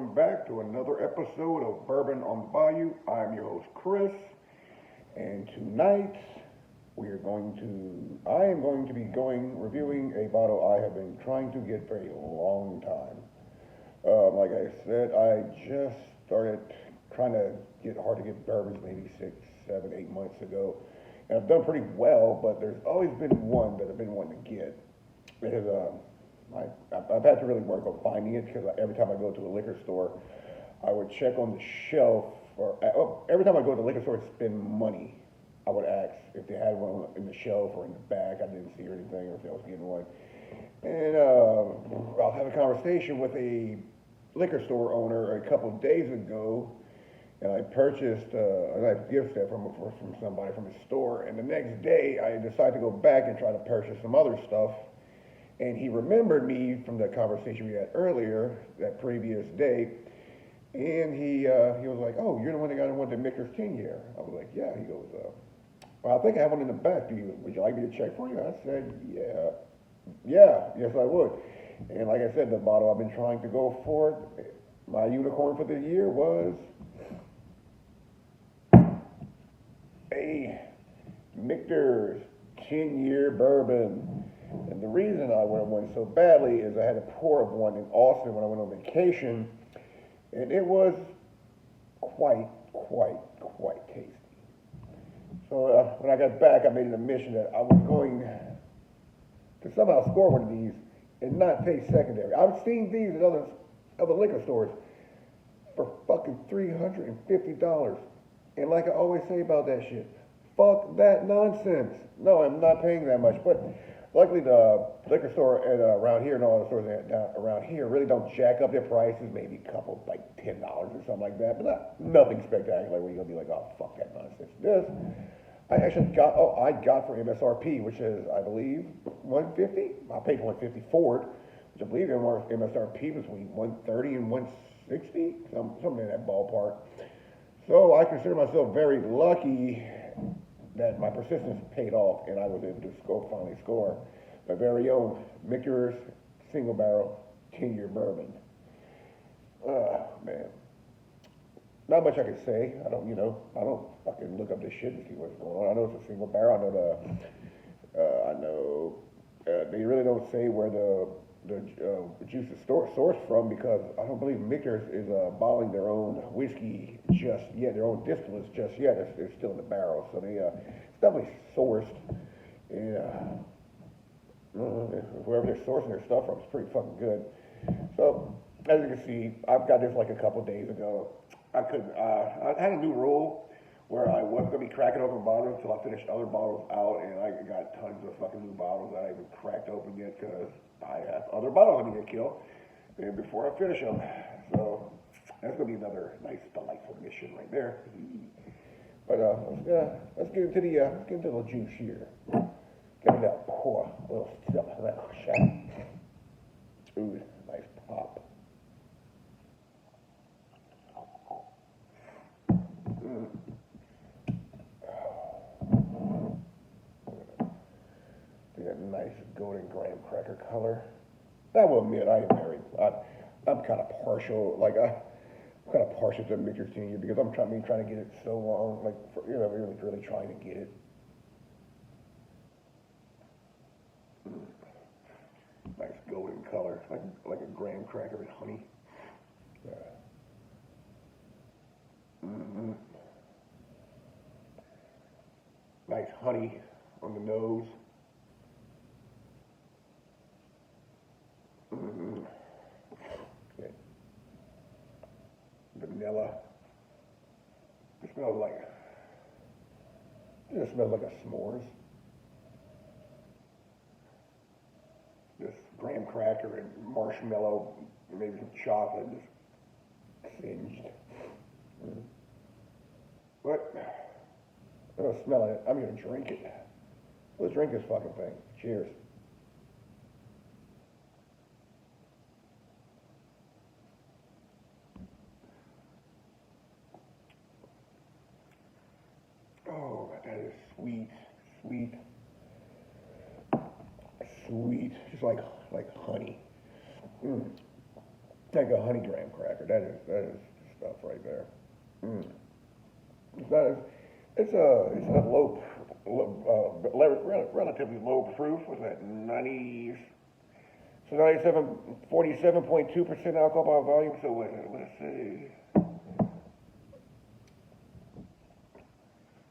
welcome back to another episode of Bourbon on the Bayou. I'm your host Chris, and tonight I am going to be reviewing a bottle I have been trying to get for a long time. Like I said, I just started trying to get hard to get bourbons maybe 6, 7, 8 months ago, and I've done pretty well. But there's always been one that I've been wanting to get. It is I've had to really work on finding it because every time I go to a liquor store, I would check on the shelf every time I go to the liquor store to spend money, I would ask if they had one in the shelf or in the back. I didn't see or anything, or if I was getting one. And I was having a conversation with a liquor store owner a couple of days ago, and I purchased a nice gift set from somebody from his store. And the next day, I decided to go back and try to purchase some other stuff. And he remembered me from the conversation we had earlier, that previous day. And he was like, "Oh, you're the one that got one of the Michter's 10-year." I was like, "Yeah." He goes, "Well, I think I have one in the back. Would you like me to check for you?" I said, "Yeah. Yes, I would." And like I said, the bottle I've been trying to go for, my unicorn for the year was a Michter's 10-year bourbon. And the reason I wanted one so badly is I had a pour of one in Austin when I went on vacation, and it was quite tasty. So when I got back, I made it a mission that I was going to somehow score one of these and not pay secondary. I've seen these at other liquor stores for fucking $350. And like I always say about that shit, fuck that nonsense. No, I'm not paying that much. But luckily, the liquor store around here and all the stores around here really don't jack up their prices. Maybe a couple, like $10 or something like that, but nothing spectacular where you're gonna be like, "Oh, fuck that nonsense." This, I got for MSRP, which is, I believe, 150. I paid 150 for it, which I believe MSRP was between 130 and 160, something in that ballpark. So I consider myself very lucky that my persistence paid off, and I was able to finally score my very own Michter's single barrel 10-year bourbon. Man, not much I can say. I don't fucking look up this shit and see what's going on. I know it's a single barrel. I know they really don't say where the juice is sourced from, because I don't believe Michter's is bottling their own whiskey just yet, their own distillates just yet. It's still in the barrel, so it's definitely sourced. And wherever they're sourcing their stuff from, it's pretty fucking good. So as you can see, I've got this like a couple days ago. I had a new rule where I wasn't gonna be cracking open bottles until I finished other bottles out, and I got tons of fucking new bottles that I haven't cracked open yet because I have other bottles I need to kill and before I finish them. So that's gonna be another nice, delightful mission right there. But let's get into the juice here. Give me that pour, a little sip of that shot. Ooh, nice pop. That nice golden graham cracker color. I will admit, I'm kind of partial. I'm kind of partial to Michter's 10-year because I'm trying to get it so long. Really trying to get it. Nice golden color, like a graham cracker with honey. Mm-hmm. Nice honey on the nose. Mm-hmm. Okay. Vanilla. It smells like a s'mores. This graham cracker and marshmallow, maybe some chocolate, just singed. Mm. But I'm gonna smell it. I'm gonna drink it. Let's drink this fucking thing. Cheers. Oh, that is sweet, sweet, sweet. Just like honey. Mm. like a honey graham cracker. That is stuff right there. Mm. It's not as, it's a relatively low proof. What's that? 90. So 47.2% alcohol by volume. So let's see.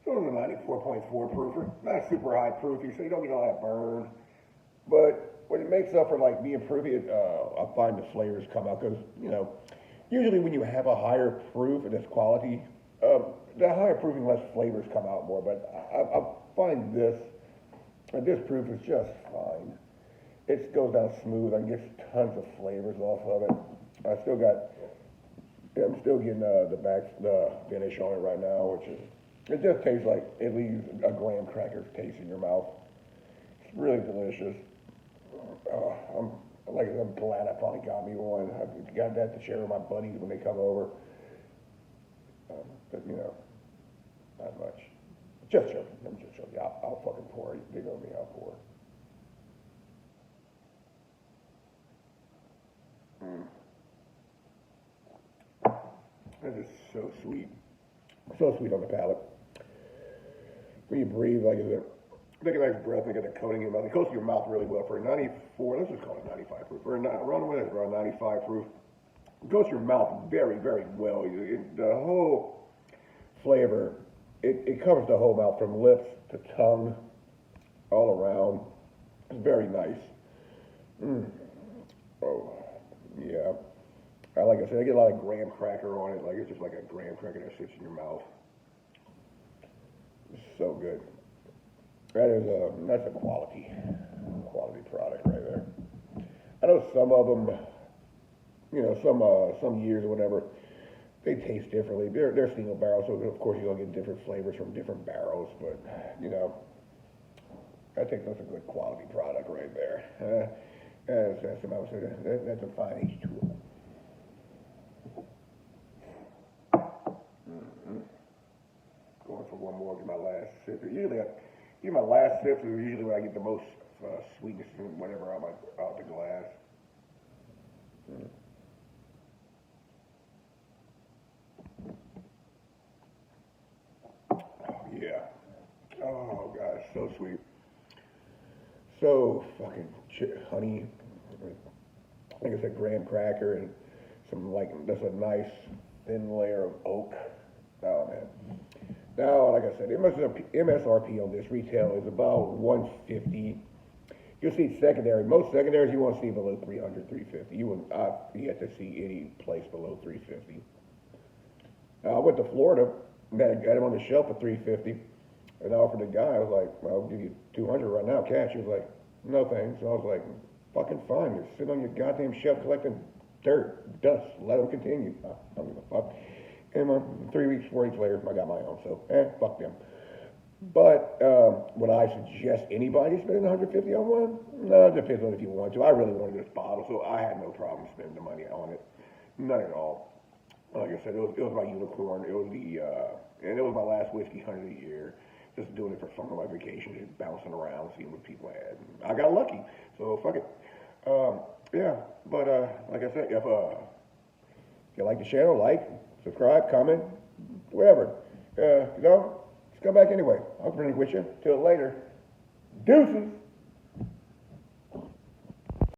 So it's a 94.4 proofer. Not super high proofy, so you don't get all that burn. But what it makes up for like being proofy, I find the flavors come out because usually when you have a higher proof and it's quality, the higher proofing less flavors come out more. But I find this proof is just fine. It goes down smooth. I can get tons of flavors off of it. I'm still getting the finish on it right now, which is, it just tastes like it leaves a graham cracker taste in your mouth. It's really delicious. I'm glad I finally got me one. I got that to share with my buddies when they come over. But not much. Just joking. I'm just joking. I'll fucking pour it. Dig on me, I'll pour. That is so sweet. So sweet on the palate. When you breathe, take a nice breath and get the coating in your mouth. It coats your mouth really well for a 94, let's just call it 95 proof. Around 95 proof. It coats your mouth very, very well. The whole flavor, it covers the whole mouth from lips to tongue, all around. It's very nice. Oh, yeah. Like I said, I get a lot of graham cracker on it. Like it's just like a graham cracker that sits in your mouth. It's so good. That's a quality product right there. I know some of them, some years or whatever, they taste differently. They're single barrels, so of course you're gonna get different flavors from different barrels. But I think that's a good quality product right there. That's a fine H2O. Going for one more, get my last sip. My last sips is usually when I get the most sweetness and whatever out the glass. Oh, yeah. Oh, God, so sweet. So fucking honey. Like I said, graham cracker and that's a nice thin layer of oak. Oh, man. Now, like I said, MSRP on this retail is about $150. You'll see secondary. Most secondaries you won't see below $300, $350. You will not yet to see any place below $350. I went to Florida and got him on the shelf for $350, and I offered the guy. I was like, "Well, I'll give you $200 right now, cash." He was like, "No thanks." So I was like, "Fucking fine. You're sitting on your goddamn shelf collecting dirt, dust. Let them continue." I don't give a fuck. And 3 weeks, 4 weeks later, I got my own, so fuck them. But would I suggest anybody spending $150 on one? No, it depends on if you want to. I really wanted this bottle, so I had no problem spending the money on it. None at all. Like I said, it was my unicorn. It was and it was my last whiskey hunt of the year. Just doing it for fun on my vacation, just bouncing around, seeing what people had. And I got lucky, so fuck it. Yeah, but like I said, if you like the channel, subscribe, comment, whatever. Just come back anyway. I'll bring it with you. Till later. Deuces.